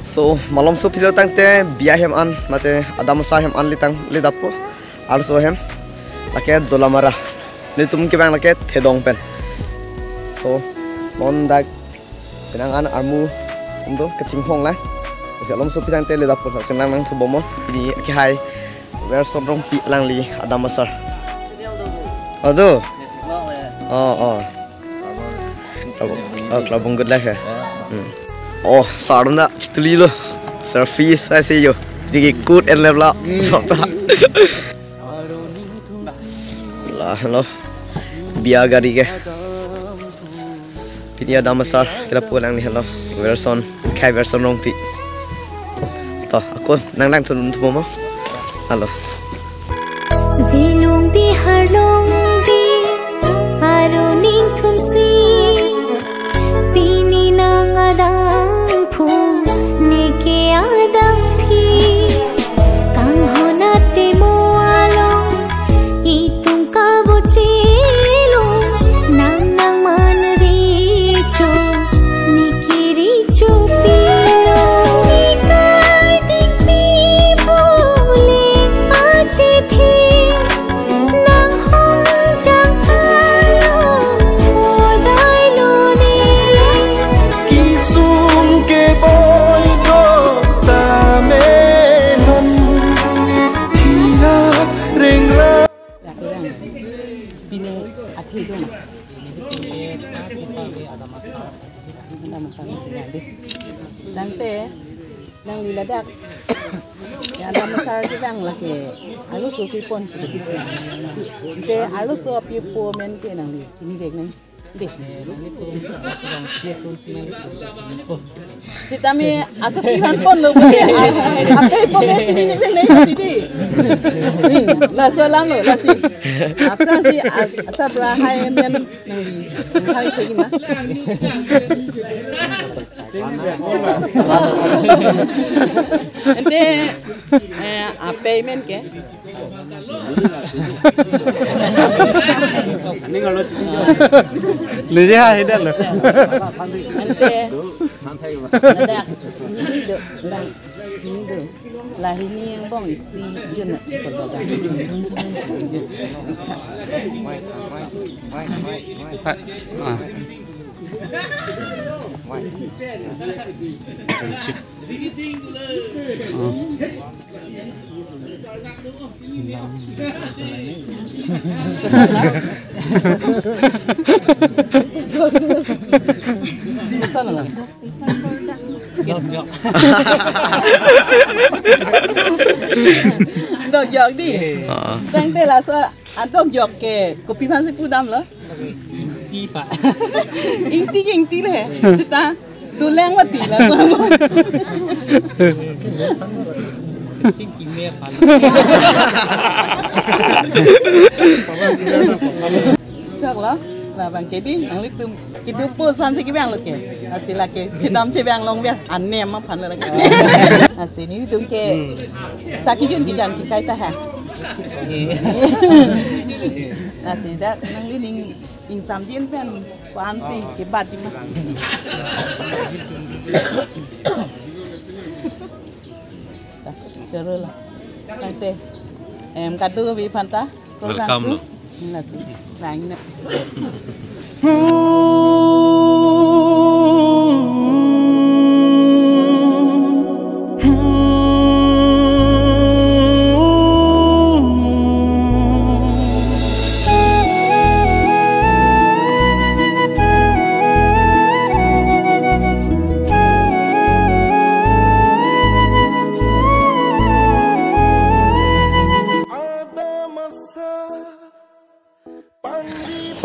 So malam so pilo tang te biya hem an mate adam sa hem an litang lidapo also hem lake dolamara ni tum ke bang lake thedong pen so mon dak pinang an armu umdo kaching hong la malam so pitang te lidapo senang nang thubomon ini ki hai wer somrong pi lang li adam sar ado oh klabong good lah ya. Oh, sarunda citulilo, surface saya sih yo, jadi good and level up, sota. Lah, lo, biar gari ke, ini ada masar, kita pulang nih lo, version, kayak version rompi. Toh, aku nang turun tu mama, halo. Vilung bihar long bi, aruning tumsi, bini nang ada. Nanti nang liladak ya ada masar di bang lagi alus susipon nanti alus api po men ke nang li sini dek nang dek si tami asap ikan pon lo apa po men sini dek nang tadi lah soalan lo lah si apa si asap rahai men nang li hari ke gimana ente payment ke ini kalau lihat hidup loh ente ada ini lah ini yang bang isi jenak dok jok di tang te lah so adok jok ke kopi pan sepudam lah Pak. Inti leh. Sita duleng mati lah. Cing kimia pan. Cak lah. Nah bang kedi, ang litum kitu po swan siki bang loke. Asila ke cidam ce bang long bang anne amma pan lagi. Asini litum ke sakijun kijan ki kaita ha. Asini dak nang lining ing samjin pen pan si kebat di mah. Seru lah. Nanti kadu bi panta. Welcome. Nasi lain nak.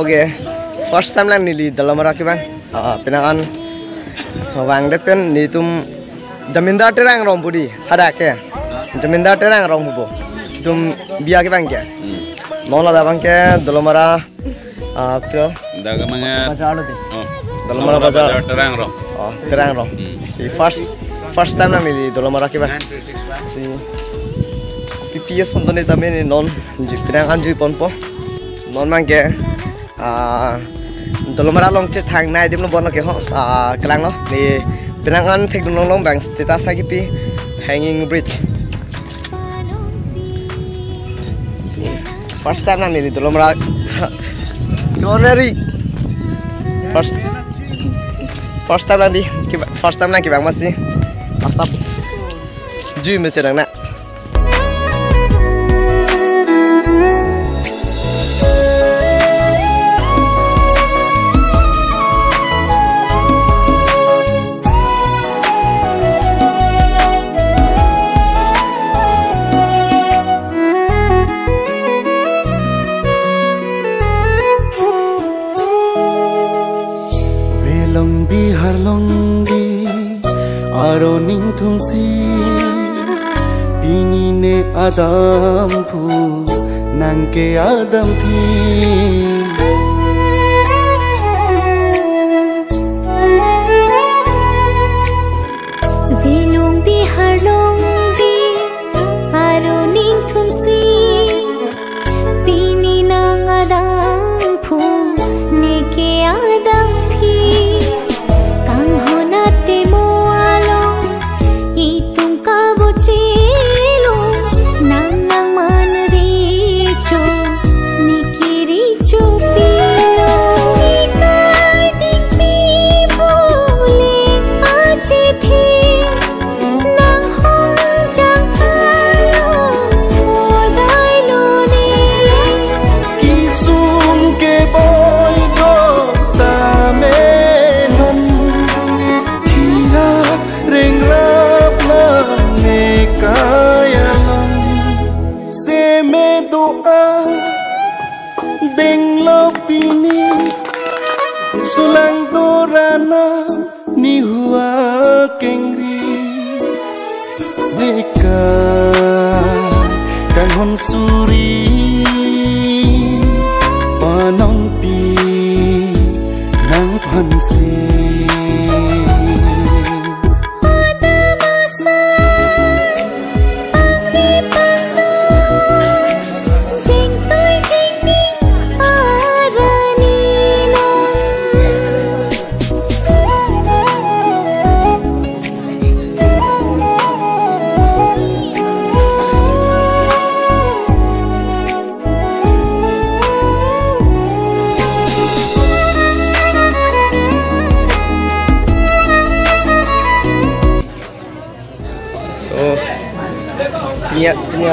Okay, first time lang nili dalamara ke bang, pinangan bang depen ni tum jamindar terang rong budi, ada ke? Jamindar terang rong bubo, tum biar ke bang ke? Mau lah bang ke dalamara, kyo? Dagamanya. Bazaar tu. Dalamara bazaar. Terang rong. Si first time lang nili dalamara ke bang. Si PPS untuk ni tapi ni non pinangan jui pon po, non bang ke? Dalamara long cek thang nai dim lo bon lo ke ho kelang lo ni Penangan teknologi bang status lagi pi hanging bridge. First time nanti itu lo merak. Kemana First time nanti bang masih asap. Jui masih nak. Aroning tungsi bini ne adam pu nangke adam pi velong bihar long bi aroning tungsi bini nang adam pu neke adam pi kang honate mo sulang dorana ni hua kengri neka kang hon suri panong pi nang pansi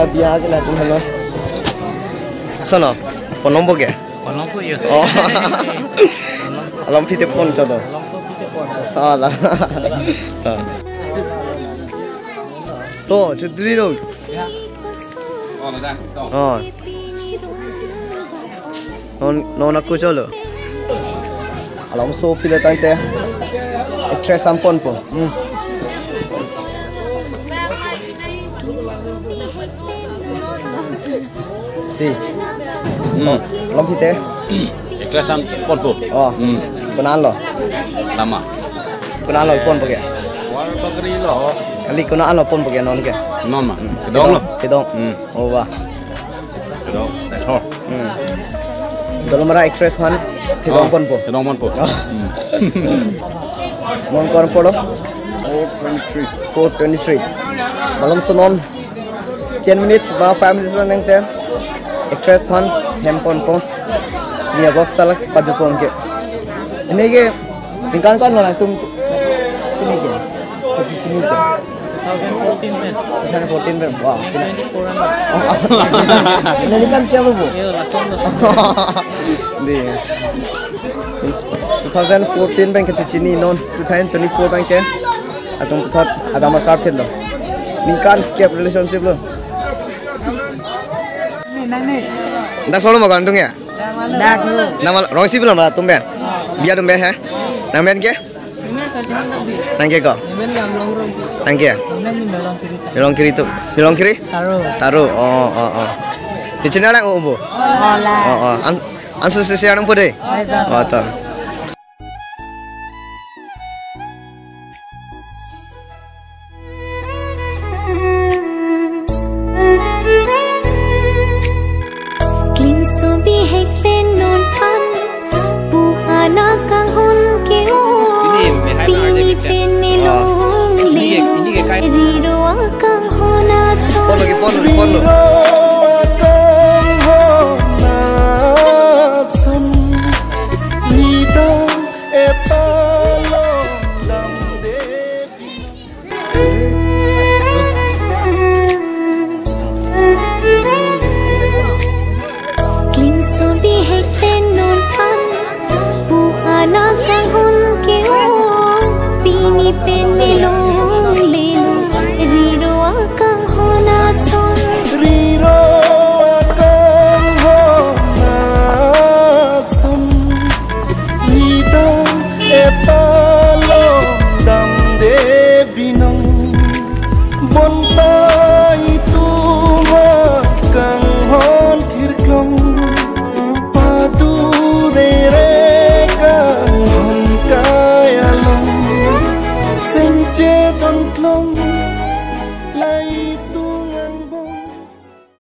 biar aja lah tuh halo. Sana, ponom boge. Ponom po yun. Oh, alam pite pon coba. Alah. Tuh, cedri dong. Oh, non aku coba. Alam so pile tante. Actress ampon po. Di, lom pite. Ekstrasan pon po. Oh, kenal lo. Lama. Kenal lo pon pakai. War bakri lo. Kali kenal lo pon pakai non ke. Non ma. Kedong lo. Kedong. Oh wah. Kedong. That's all. Dalam mara ekspres man. Kedong pon po. Kedong pon po. Mon kon po lo. 423. Dalam sonon 10 minutes ba 5 minutes lang nang tem. Ekspres pan hempon po. Dia box talak pajason ke. Ini ke tingkan kan lo tum ini ke. Sini ke. 2014 ben. Wah. Ini kan siapa bu? Di 2014 ben ke sini non 2024 ben ke. Atong putat ada masalah lo. Tingkan kiap relationship lo. Ndak solo mau gantung ya? Ndak lu. Nama rong sih belum lah tumben. Biar tumben ha? Namben ke? Nang ke ko? Nang ke? Belong kiri tu. Belong kiri? Taruh. Oh. Di sini orang umbu. Oh. Ansu sisi orang putih. Oh, tak. montai tuma kang hon thirklong padu re kang hon kayalong senche don klong lai